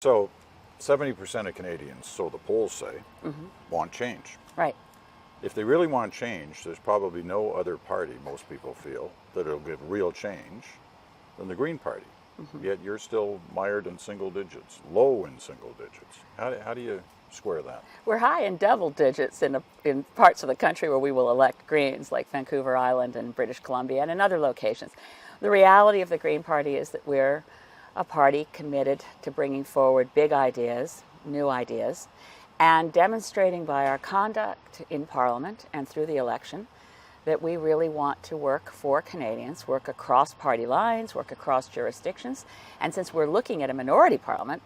So 70% of Canadians, so the polls say, want change. Right. If they really want change, there's probably no other party, most people feel, that will give real change than the Green Party. Yet you're still mired in single digits, low in single digits. How do you square that? We're high in double digits in parts of the country where we will elect Greens, like Vancouver Island and British Columbia and in other locations. The reality of the Green Party is that we're a party committed to bringing forward big ideas, new ideas, and demonstrating by our conduct in Parliament and through the election that we really want to work for Canadians, work across party lines, work across jurisdictions. And since we're looking at a minority parliament,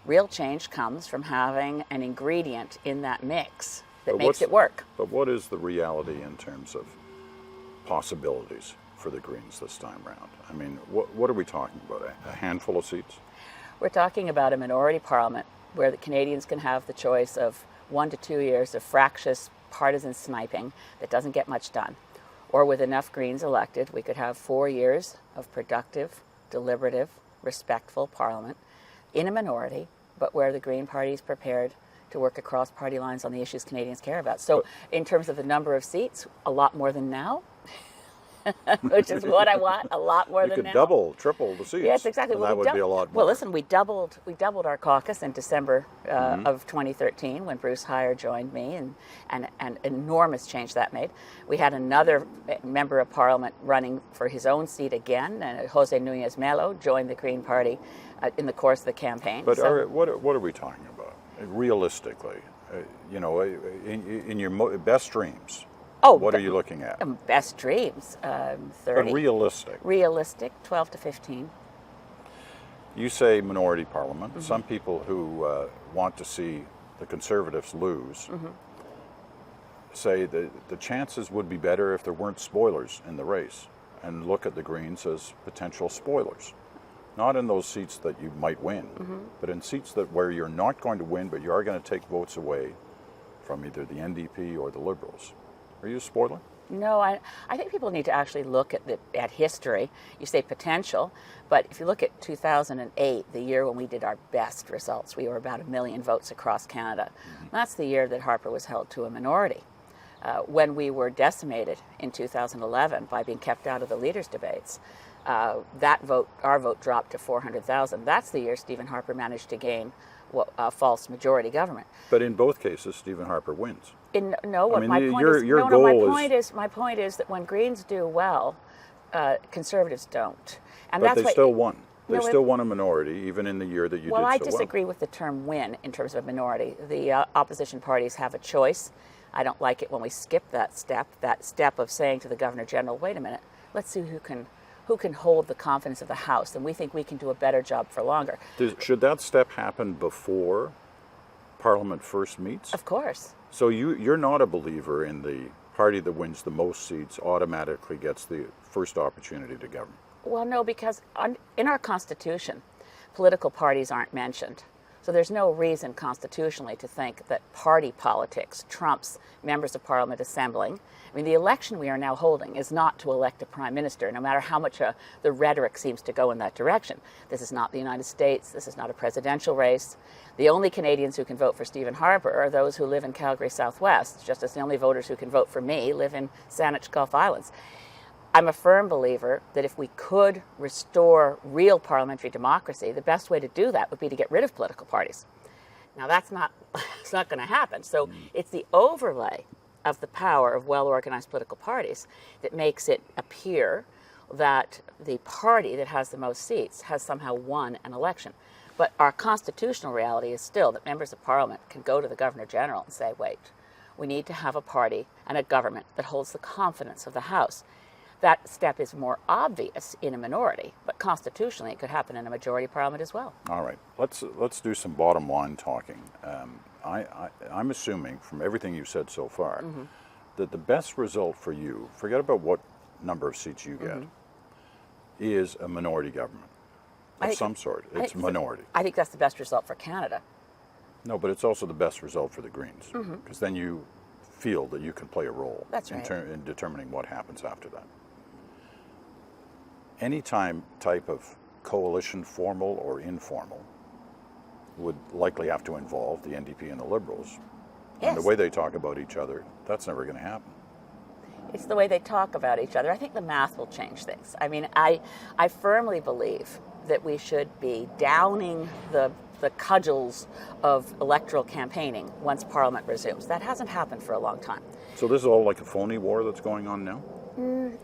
real change comes from having an ingredient in that mix that makes it work. But what is the reality in terms of possibilities for the Greens this time around? I mean, what are we talking about? A handful of seats? We're talking about a minority parliament where the Canadians can have the choice of 1 to 2 years of fractious partisan sniping that doesn't get much done. Or with enough Greens elected, we could have 4 years of productive, deliberative, respectful parliament in a minority, but where the Green Party is prepared to work across party lines on the issues Canadians care about. So in terms of the number of seats, a lot more than now, which is what I want, a lot more than now. You could double, triple the seats. Yes, exactly. And that would be a lot more. Well, listen, we doubled our caucus in December of 2013 when Bruce Heyer joined me, and an enormous change that made. We had another member of Parliament running for his own seat again, and Jose Nunez Melo joined the Green Party in the course of the campaign. But what are we talking about? Realistically, in your best dreams, what are you looking at? Best dreams, 30. But realistic. Realistic, 12 to 15. You say minority parliament. Some people who want to see the Conservatives lose say that the chances would be better if there weren't spoilers in the race, and look at the Greens as potential spoilers. Not in those seats that you might win, but in seats where you're not going to win, but you are going to take votes away from either the NDP or the Liberals. Are you a spoiler? No, I think people need to actually look at history. You say potential, but if you look at 2008, the year when we did our best results, we were about 1 million votes across Canada. That's the year that Harper was held to a minority. When we were decimated in 2011 by being kept out of the leaders' debates, our vote dropped to 400,000. That's the year Stephen Harper managed to gain a false majority government. But in both cases, Stephen Harper wins. My point is that when Greens do well, Conservatives don't. But they still won. They still won a minority, even in the year that you did so well. Well, I disagree with the term win in terms of a minority. The opposition parties have a choice. I don't like it when we skip that step of saying to the Governor General, wait a minute, let's see who can hold the confidence of the House, and we think we can do a better job for longer. Should that step happen before Parliament first meets? Of course. So you're not a believer in the party that wins the most seats automatically gets the first opportunity to govern? Well, no, because in our Constitution, political parties aren't mentioned. So there's no reason constitutionally to think that party politics trumps members of Parliament assembling. I mean, the election we are now holding is not to elect a prime minister, no matter how much the rhetoric seems to go in that direction. This is not the United States. This is not a presidential race. The only Canadians who can vote for Stephen Harper are those who live in Calgary Southwest, just as the only voters who can vote for me live in Saanich Gulf Islands. I'm a firm believer that if we could restore real parliamentary democracy, the best way to do that would be to get rid of political parties. Now, it's not going to happen. So it's the overlay of the power of well-organized political parties that makes it appear that the party that has the most seats has somehow won an election. But our constitutional reality is still that members of Parliament can go to the Governor General and say, wait, we need to have a party and a government that holds the confidence of the House. That step is more obvious in a minority, but constitutionally it could happen in a majority parliament as well. All right, let's do some bottom line talking. I'm assuming from everything you've said so far that the best result for you, forget about what number of seats you get, is a minority government of some sort. It's minority. I think that's the best result for Canada. No, but it's also the best result for the Greens, because then you feel that you can play a role in determining what happens after that. Any type of coalition, formal or informal, would likely have to involve the NDP and the Liberals. Yes. And the way they talk about each other, that's never going to happen. It's the way they talk about each other. I think the math will change things. I mean, I firmly believe that we should be downing the cudgels of electoral campaigning once Parliament resumes. That hasn't happened for a long time. So this is all like a phony war that's going on now?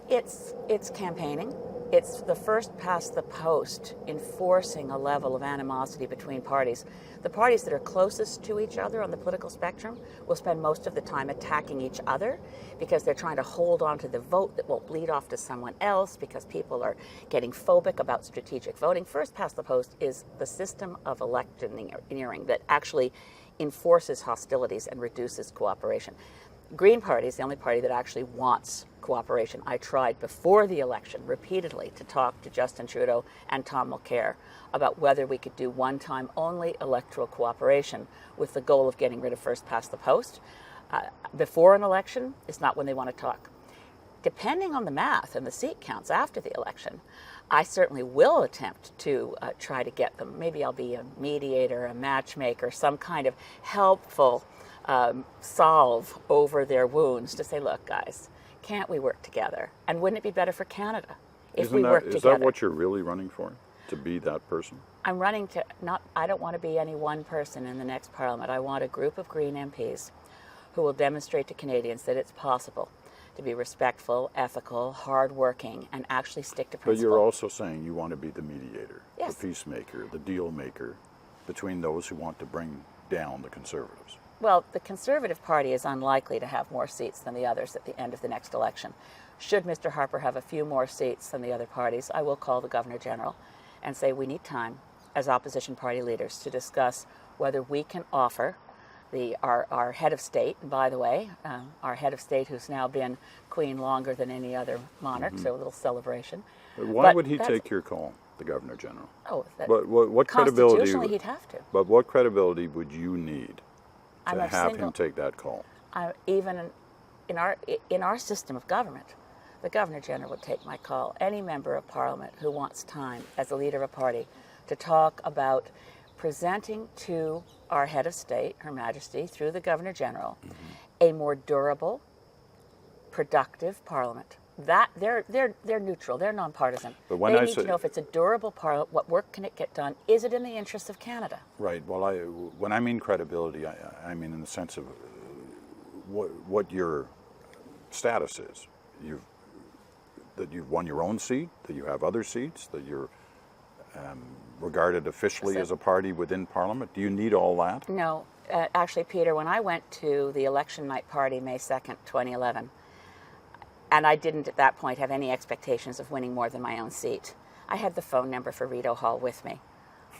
It's campaigning. It's the first past the post enforcing a level of animosity between parties. The parties that are closest to each other on the political spectrum will spend most of the time attacking each other because they're trying to hold on to the vote that won't bleed off to someone else because people are getting phobic about strategic voting. First past the post is the system of electioneering that actually enforces hostilities and reduces cooperation. Green Party is the only party that actually wants cooperation. I tried before the election repeatedly to talk to Justin Trudeau and Tom Mulcair about whether we could do one-time only electoral cooperation with the goal of getting rid of first past the post. Before an election is not when they want to talk. Depending on the math and the seat counts after the election, I certainly will attempt to try to get them. Maybe I'll be a mediator, a matchmaker, some kind of helpful solve over their wounds to say, look, guys, can't we work together? And wouldn't it be better for Canada if we work together? Is that what you're really running for? To be that person? I'm running to I don't want to be any one person in the next Parliament. I want a group of Green MPs who will demonstrate to Canadians that it's possible to be respectful, ethical, hardworking, and actually stick to principle. But you're also saying you want to be the mediator, yes, the peacemaker, the deal maker between those who want to bring down the Conservatives. Well, the Conservative Party is unlikely to have more seats than the others at the end of the next election. Should Mr. Harper have a few more seats than the other parties, I will call the Governor-General and say we need time as opposition party leaders to discuss whether we can offer our head of state, and by the way, our head of state who's now been queen longer than any other monarch, so a little celebration. But why would he take your call, the Governor-General? Oh, what credibility? Constitutionally, he'd have to. But what credibility would you need to I'm have him take that call? Even in our system of government, the Governor-General would take my call. Any member of Parliament who wants time as a leader of a party to talk about presenting to our head of state, Her Majesty, through the Governor-General, a more durable, productive Parliament. That they're neutral, they're nonpartisan. But when they need to know if it's a durable Parliament, what work can it get done? Is it in the interests of Canada? Right. Well, when I mean credibility, I mean in the sense of what your status is. That you've won your own seat, that you have other seats, that you're regarded officially as a party within Parliament. Do you need all that? No. Actually, Peter, when I went to the election night party May 2nd, 2011, and I didn't at that point have any expectations of winning more than my own seat, I had the phone number for Rideau Hall with me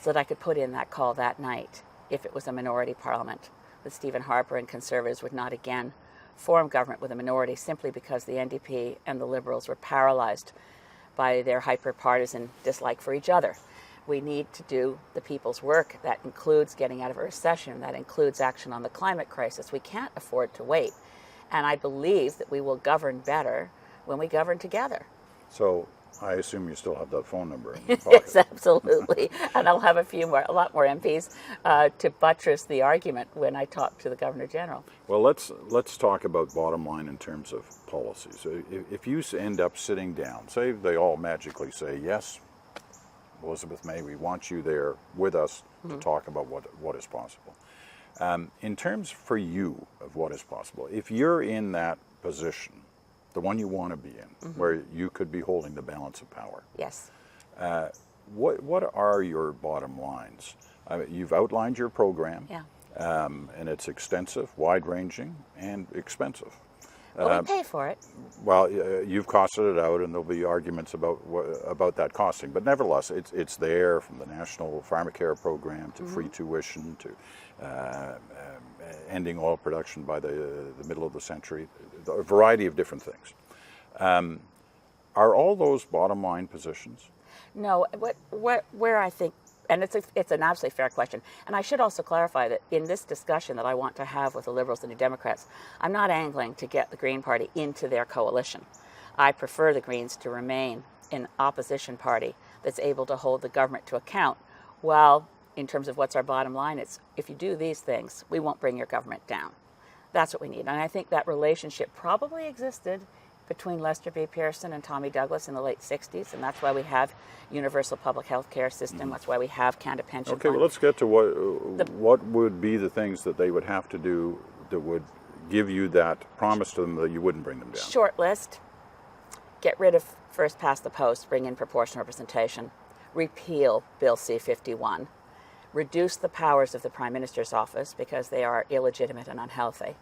so that I could put in that call that night if it was a minority Parliament, that Stephen Harper and Conservatives would not again form government with a minority simply because the NDP and the Liberals were paralyzed by their hyper-partisan dislike for each other. We need to do the people's work. That includes getting out of a recession. That includes action on the climate crisis. We can't afford to wait. And I believe that we will govern better when we govern together. So I assume you still have that phone number in your pocket. Yes, absolutely. And I'll have a lot more MPs to buttress the argument when I talk to the Governor-General. Well, let's talk about bottom line in terms of policy. So if you end up sitting down, say they all magically say, yes, Elizabeth May, we want you there with us to talk about what is possible. In terms for you of what is possible, if you're in that position, the one you want to be in, where you could be holding the balance of power. Yes. What are your bottom lines? You've outlined your program, and it's extensive, wide-ranging, and expensive. Well, we pay for it. Well, you've costed it out, and there'll be arguments about that costing. But nevertheless, it's there, from the National Pharmacare Program to free tuition to ending oil production by the middle of the century, a variety of different things. Are all those bottom line positions? No. Where I think, and it's an absolutely fair question. And I should also clarify that in this discussion that I want to have with the Liberals and the Democrats, I'm not angling to get the Green Party into their coalition. I prefer the Greens to remain an opposition party that's able to hold the government to account while in terms of what's our bottom line, it's if you do these things, we won't bring your government down. That's what we need. And I think that relationship probably existed between Lester B. Pearson and Tommy Douglas in the late 60s, and that's why we have universal public health care system. That's why we have Canada Pension Okay, Fund. well, let's get to what would be the things that they would have to do that would give you that promise to them that you wouldn't bring them down. Short list. Get rid of first past the post, bring in proportional representation, repeal Bill C-51, reduce the powers of the Prime Minister's office because they are illegitimate and unhealthy,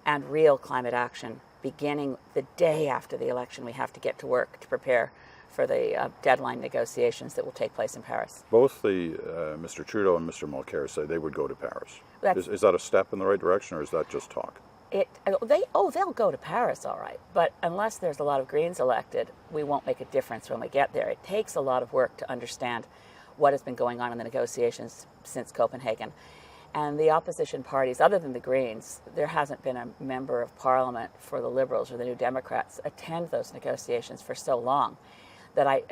and real climate action. Beginning the day after the election, we have to get to work to prepare for the deadline negotiations that will take place in Paris. Both Mr. Trudeau and Mr. Mulcair say they would go to Paris. Is that a step in the right direction, or is that just talk? They'll go to Paris, all right. But unless there's a lot of Greens elected, we won't make a difference when we get there. It takes a lot of work to understand what has been going on in the negotiations since Copenhagen. And the opposition parties, other than the Greens, there hasn't been a member of Parliament for the Liberals or the New Democrats attend those negotiations for so long that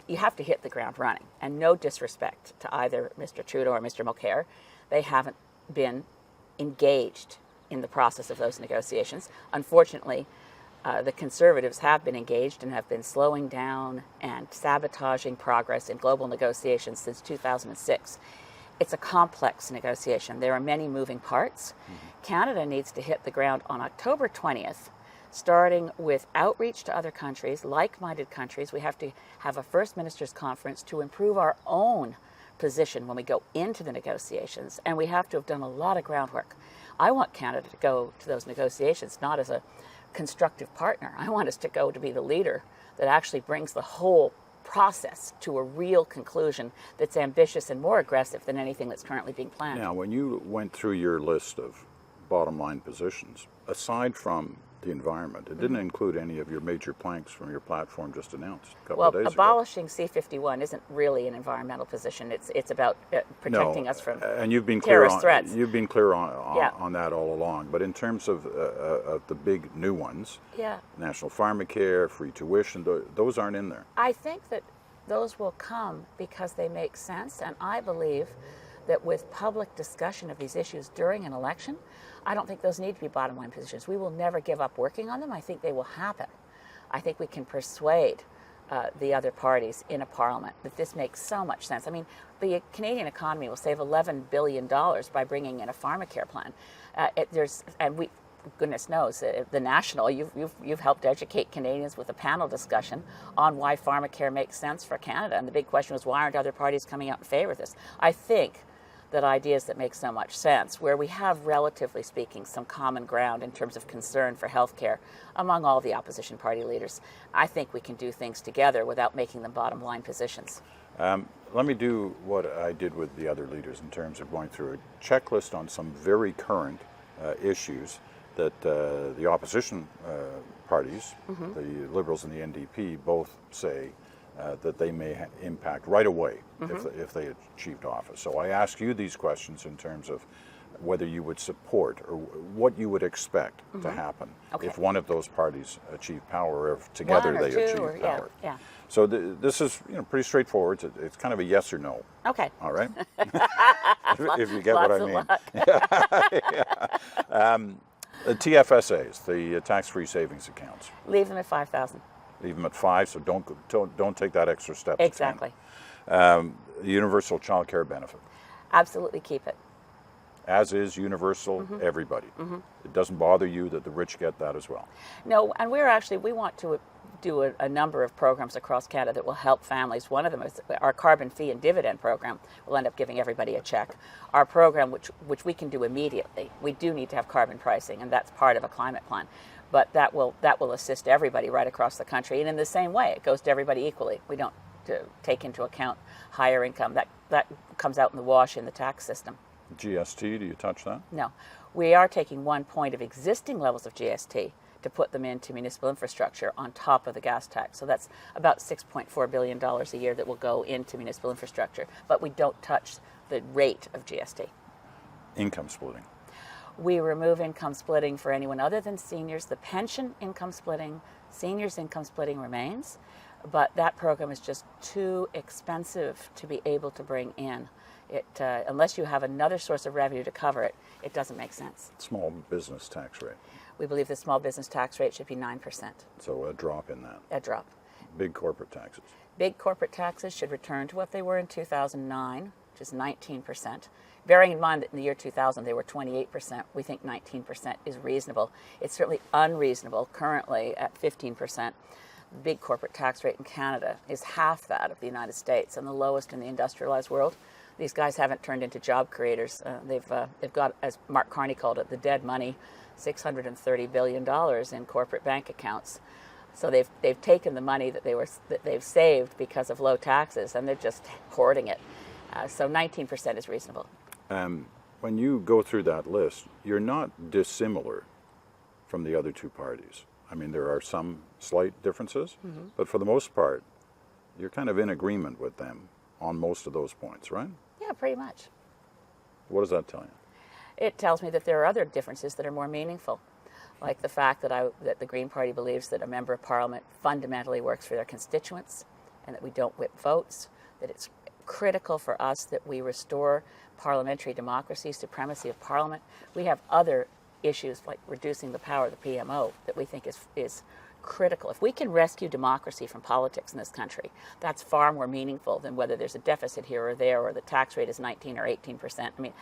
you have to hit the ground running. And no disrespect to either Mr. Trudeau or Mr. Mulcair, they haven't been engaged in the process of those negotiations. Unfortunately, the Conservatives have been engaged and have been slowing down and sabotaging progress in global negotiations since 2006. It's a complex negotiation. There are many moving parts. Canada needs to hit the ground on October 20th, starting with outreach to other countries, like-minded countries. We have to have a First Ministers' Conference to improve our own position when we go into the negotiations, and we have to have done a lot of groundwork. I want Canada to go to those negotiations not as a constructive partner. I want us to go to be the leader that actually brings the whole process to a real conclusion that's ambitious and more aggressive than anything that's currently being planned. Now, when you went through your list of bottom line positions, aside from the environment, it didn't include any of your major planks from your platform just announced a couple of days ago. Abolishing C-51 isn't really an environmental position. It's about protecting us from and you've been terrorist threats. You've been clear on that all along. But in terms of the big new ones, national pharmacare, free tuition, those aren't in there. I think that those will come because they make sense, and I believe that with public discussion of these issues during an election, I don't think those need to be bottom line positions. We will never give up working on them. I think they will happen. I think we can persuade the other parties in a parliament that this makes so much sense. I mean, the Canadian economy will save $11 billion by bringing in a pharmacare plan. Goodness knows, the National, you've helped educate Canadians with a panel discussion on why pharmacare makes sense for Canada. And the big question was, why aren't other parties coming out in favor of this? I think that ideas that make so much sense, where we have, relatively speaking, some common ground in terms of concern for healthcare among all the opposition party leaders, I think we can do things together without making them bottom line positions. Let me do what I did with the other leaders in terms of going through a checklist on some very current issues that the opposition parties, the Liberals and the NDP, both say that they may impact right away if they achieved office. So I ask you these questions in terms of whether you would support or what you would expect to happen if one of those parties achieved power, or if together they achieve power. So this is pretty straightforward. It's kind of a yes or no. Okay. All right. if you get what I mean. The TFSAs, the tax-free savings accounts. Leave them at 5,000. Leave them at 5, so don't take that extra step. Exactly. The universal child care benefit. Absolutely keep it. As is universal, everybody. It doesn't bother you that the rich get that as well. No, and we want to do a number of programs across Canada that will help families. One of them is our carbon fee and dividend program. We'll end up giving everybody a check. Our program, which we can do immediately. We do need to have carbon pricing, and that's part of a climate plan. But that will assist everybody right across the country. And in the same way, it goes to everybody equally. We don't take into account higher income. That comes out in the wash in the tax system. GST, do you touch that? No. We are taking 1 point of existing levels of GST to put them into municipal infrastructure on top of the gas tax. So that's about $6.4 billion a year that will go into municipal infrastructure. But we don't touch the rate of GST. Income splitting. We remove income splitting for anyone other than seniors. The pension income splitting, seniors income splitting remains. but that program is just too expensive to be able to bring in. Unless you have another source of revenue to cover it, it doesn't make sense. Small business tax rate. We believe the small business tax rate should be 9%. So a drop in that. A drop. Big corporate taxes. Big corporate taxes should return to what they were in 2009, which is 19%. Bearing in mind that in the year 2000 they were 28%, we think 19% is reasonable. It's certainly unreasonable currently at 15%. The big corporate tax rate in Canada is half that of the United States and the lowest in the industrialized world. These guys haven't turned into job creators. They've got, as Mark Carney called it, the dead money, $630 billion in corporate bank accounts. So they've taken the money that they've saved because of low taxes, and they're just hoarding it. So 19% is reasonable. When you go through that list, you're not dissimilar from the other two parties. I mean, there are some slight differences, but for the most part, you're kind of in agreement with them on most of those points, right? Yeah, pretty much. What does that tell you? It tells me that there are other differences that are more meaningful, like the fact that the Green Party believes that a member of Parliament fundamentally works for their constituents and that we don't whip votes, that it's critical for us that we restore parliamentary democracy, supremacy of Parliament. We have other issues like reducing the power of the PMO that we think is critical. If we can rescue democracy from politics in this country, that's far more meaningful than whether there's a deficit here or there or the tax rate is 19 or 18%. I mean,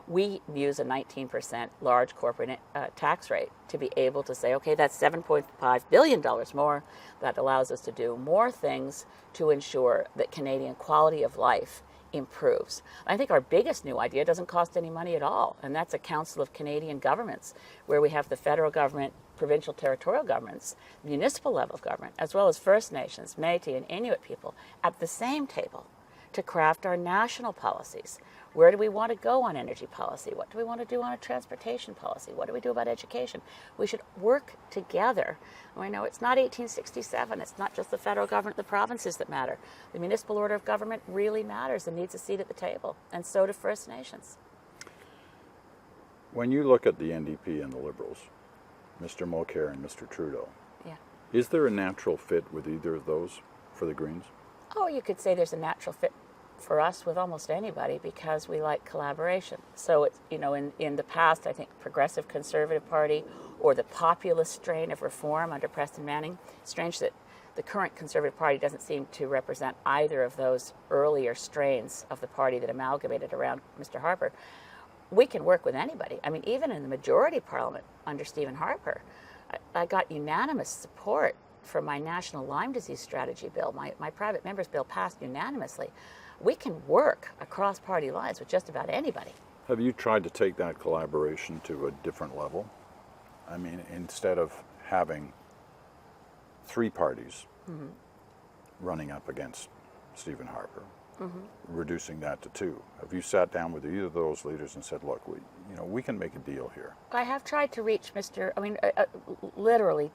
we use a 19% large corporate tax rate to be able to say, okay, that's $7.5 billion more. That allows us to do more things to ensure that Canadian quality of life improves. I think our biggest new idea doesn't cost any money at all, and that's a Council of Canadian Governments, where we have the federal government, provincial territorial governments, municipal level of government, as well as First Nations, Métis, and Inuit people at the same table to craft our national policies. Where do we want to go on energy policy? What do we want to do on a transportation policy? What do we do about education? We should work together. And I know it's not 1867. It's not just the federal government, the provinces that matter. The municipal order of government really matters and needs a seat at the table, and so do First Nations. When you look at the NDP and the Liberals, Mr. Mulcair and Mr. Trudeau, Yeah. is there a natural fit with either of those for the Greens? Oh, you could say there's a natural fit for us with almost anybody because we like collaboration. So it's, in the past, I think Progressive Conservative Party or the populist strain of reform under Preston Manning. Strange that the current Conservative Party doesn't seem to represent either of those earlier strains of the party that amalgamated around Mr. Harper. We can work with anybody. I mean, even in the majority parliament under Stephen Harper, I got unanimous support for my national Lyme disease strategy bill. My private member's bill passed unanimously. We can work across party lines with just about anybody. Have you tried to take that collaboration to a different level? I mean, instead of having three parties running up against Stephen Harper, reducing that to two, have you sat down with either of those leaders and said, look, we can make a deal here? I have tried to reach literally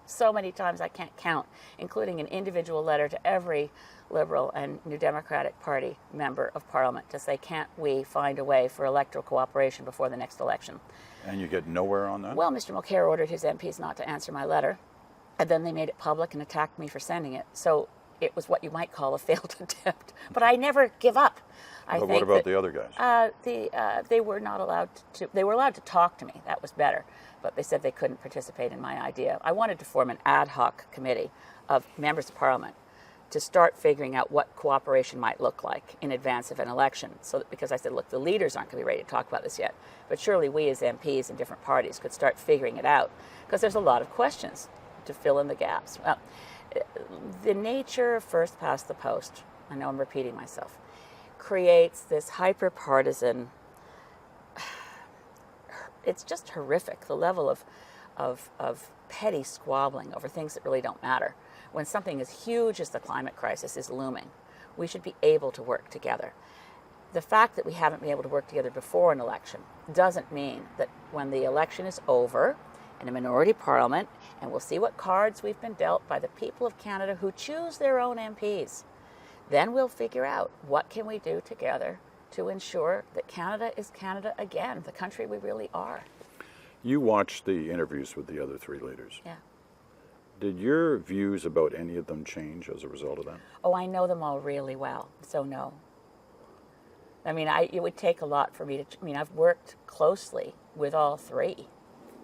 so many times I can't count, including an individual letter to every Liberal and New Democratic Party member of Parliament to say, can't we find a way for electoral cooperation before the next election? And you get nowhere on that? Well, Mr. Mulcair ordered his MPs not to answer my letter, and then they made it public and attacked me for sending it. So it was what you might call a failed attempt. But I never give up. But what about the other guys? They were not allowed to. They were allowed to talk to me. That was better. But they said they couldn't participate in my idea. I wanted to form an ad hoc committee of members of Parliament to start figuring out what cooperation might look like in advance of an election. Because I said, look, the leaders aren't going to be ready to talk about this yet. But surely we as MPs in different parties could start figuring it out. Because there's a lot of questions to fill in the gaps. Well, the nature of first past the post, I know I'm repeating myself, creates this hyper-partisan, it's just horrific, the level of petty squabbling over things that really don't matter. When something as huge as the climate crisis is looming, we should be able to work together. The fact that we haven't been able to work together before an election doesn't mean that when the election is over, in a minority parliament, and we'll see what cards we've been dealt by the people of Canada who choose their own MPs, then we'll figure out what can we do together to ensure that Canada is Canada again, the country we really are. You watched the interviews with the other three leaders. Yeah. Did your views about any of them change as a result of that? Oh, I know them all really well, so no. I mean, it would take a lot for me to. I mean, I've worked closely with all three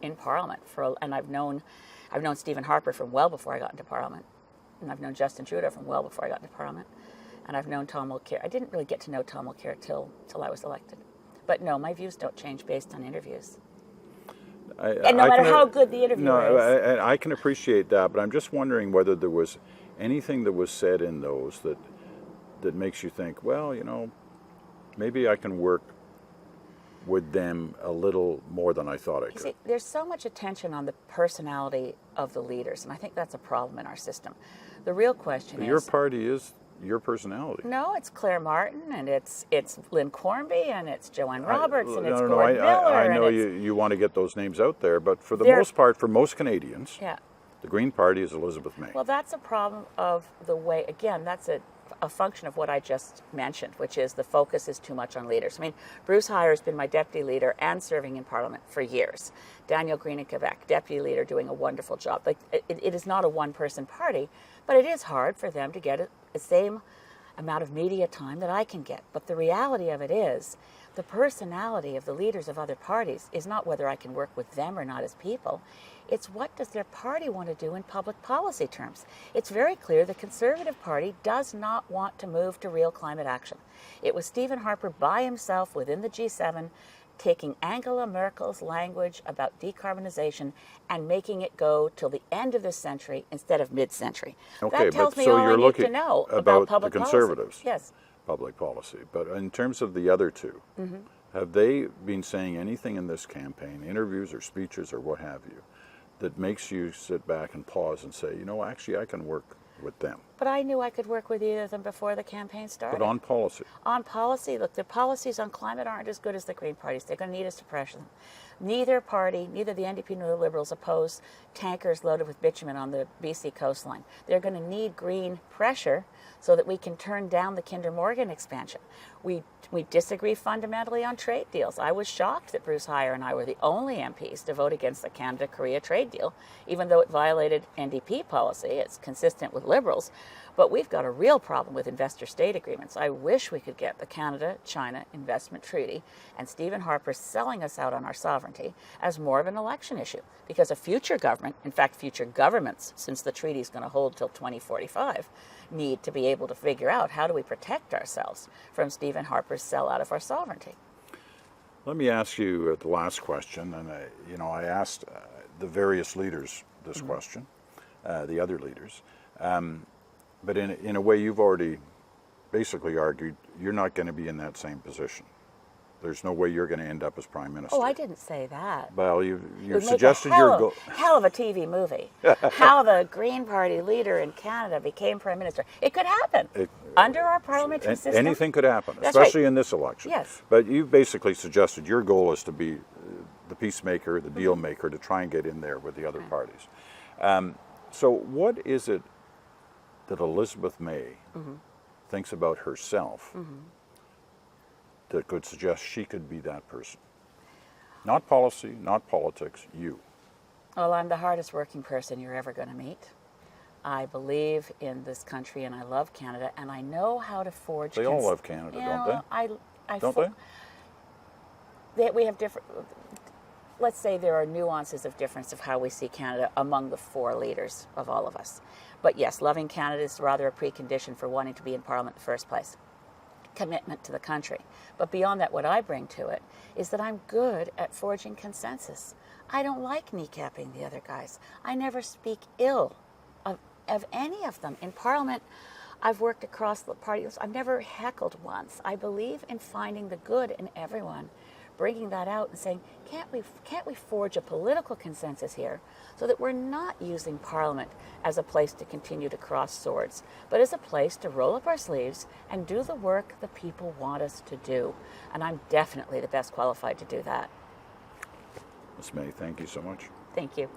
in Parliament and I've known Stephen Harper from well before I got into Parliament, and I've known Justin Trudeau from well before I got into Parliament, and I've known Tom Mulcair. I didn't really get to know Tom Mulcair till I was elected, but no, my views don't change based on interviews. And no matter how good the interviewer is. I can appreciate that, but I'm just wondering whether there was anything that was said in those that makes you think, well, you know, maybe I can work with them a little more than I thought I could. See, there's so much attention on the personality of the leaders, and I think that's a problem in our system. The real question is... Your party is your personality. No, it's Claire Martin, and it's Lynn Cornby, and it's Joanne Roberts, and it's Gordon Miller. I know you want to get those names out there, but for the most part, for most Canadians, the Green Party is Elizabeth May. Well, that's a problem of the way, again, that's a function of what I just mentioned, which is the focus is too much on leaders. I mean, Bruce Heyer has been my deputy leader and serving in Parliament for years. Daniel Green in Quebec, deputy leader, doing a wonderful job. Like, it is not a one-person party, but it is hard for them to get the same amount of media time that I can get. But the reality of it is, the personality of the leaders of other parties is not whether I can work with them or not as people. It's what does their party want to do in public policy terms. It's very clear the Conservative Party does not want to move to real climate action. It was Stephen Harper by himself within the G7 taking Angela Merkel's language about decarbonization and making it go till the end of this century instead of mid-century. Okay, that tells but me so all you're I need looking to know about public the Conservatives. Policy. Yes. Public policy. But in terms of the other two, have they been saying anything in this campaign, interviews or speeches or what have you, that makes you sit back and pause and say, you know, actually I can work with them? But I knew I could work with either of them before the campaign started. But on policy? On policy, look, their policies on climate aren't as good as the Green Party's. They're going to need us to pressure them. Neither party, neither the NDP nor the Liberals, oppose tankers loaded with bitumen on the BC coastline. They're going to need green pressure so that we can turn down the Kinder Morgan expansion. We disagree fundamentally on trade deals. I was shocked that Bruce Heyer and I were the only MPs to vote against the Canada-Korea trade deal, even though it violated NDP policy. It's consistent with Liberals. But we've got a real problem with investor-state agreements. I wish we could get the Canada-China Investment Treaty and Stephen Harper selling us out on our sovereignty as more of an election issue. Because a future government, in fact future governments, since the treaty is going to hold till 2045, need to be able to figure out how do we protect ourselves from Stephen Harper's sellout of our sovereignty. Let me ask you the last question, and I asked the various leaders this question, the other leaders. But in a way, you've already basically argued you're not going to be in that same position. There's no way you're going to end up as Prime Minister. Oh, I didn't say that. Well, you suggested your goal. Hell of a TV movie. How the Green Party leader in Canada became Prime Minister. It could happen. Under our parliamentary system. Anything could happen, That's especially right. in this election. Yes. But you basically suggested your goal is to be the peacemaker, the deal maker, to try and get in there with the other parties. So what is it that Elizabeth May thinks about herself that could suggest she could be that person? Not policy, not politics, you. Well, I'm the hardest working person you're ever going to meet. I believe in this country and I love Canada and I know how to forge... They all love Canada, don't they? Don't they? We have different... Let's say there are nuances of difference of how we see Canada among the four leaders of all of us. But yes, loving Canada is rather a precondition for wanting to be in Parliament in the first place. Commitment to the country. But beyond that, what I bring to it is that I'm good at forging consensus. I don't like kneecapping the other guys. I never speak ill of any of them. In Parliament, I've worked across the parties. I've never heckled once. I believe in finding the good in everyone, bringing that out and saying, can't we forge a political consensus here so that we're not using Parliament as a place to continue to cross swords, but as a place to roll up our sleeves and do the work the people want us to do. And I'm definitely the best qualified to do that. Ms. May, thank you so much. Thank you.